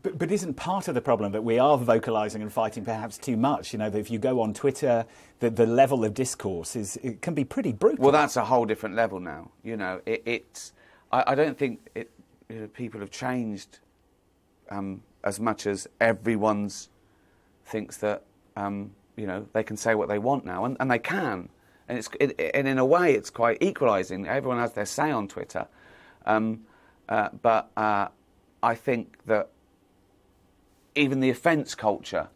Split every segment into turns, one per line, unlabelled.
But isn't part of the problem that we are vocalising and fighting perhaps too much? You know, that if you go on Twitter, the level of discourse it can be pretty brutal.
Well, that's a whole different level now. You know, I don't think people have changed as much as everyone's thinks that you know, they can say what they want now, and they can, and and in a way it's quite equalising. Everyone has their say on Twitter, but I think that even the offence culture,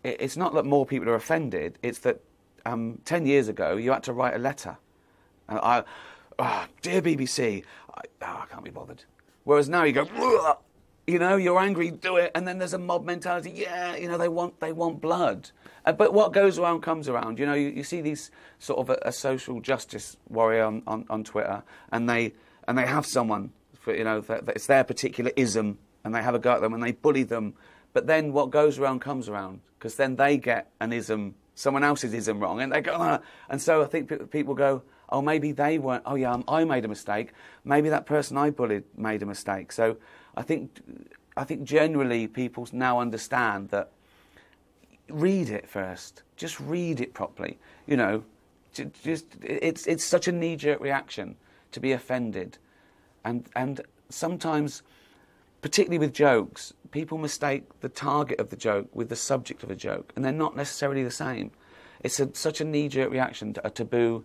it's not that more people are offended, it's that 10 years ago you had to write a letter. Dear BBC, I can't be bothered. Whereas now you go, ugh, you know, you're angry, do it, and then there's a mob mentality. Yeah, you know, they want blood. But what goes around comes around. You know, you see these sort of a social justice warrior on Twitter, and they have someone, for, you know, that it's their particular ism, and they have a go at them and they bully them. But then what goes around comes around, because then they get an ism, someone else's ism wrong, and they go, ah. And so I think people go, oh, maybe they weren't. Oh yeah, I made a mistake. Maybe that person I bullied made a mistake. So I think generally people now understand that. Read it first. Just read it properly. You know, it's such a knee-jerk reaction to be offended, and sometimes, particularly with jokes, people mistake the target of the joke with the subject of a joke, and they're not necessarily the same. It's such a knee-jerk reaction to a taboo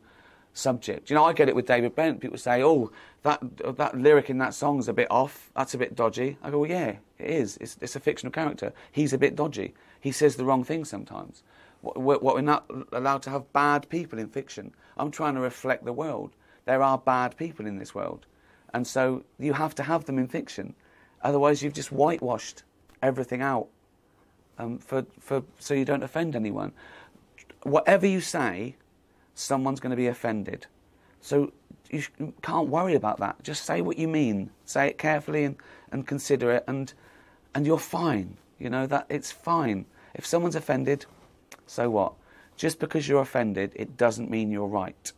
subject. You know, I get it with David Brent. People say, "Oh, that lyric in that song's a bit off. That's a bit dodgy." I go, "Well, yeah, it is. It's a fictional character. He's a bit dodgy. He says the wrong thing sometimes. We're not allowed to have bad people in fiction. I'm trying to reflect the world. There are bad people in this world, and so you have to have them in fiction. Otherwise, you've just whitewashed everything out so you don't offend anyone. Whatever you say, someone's going to be offended. So you can't worry about that. Just say what you mean. Say it carefully and consider it, and you're fine. You know, that it's fine. If someone's offended, so what? Just because you're offended, it doesn't mean you're right.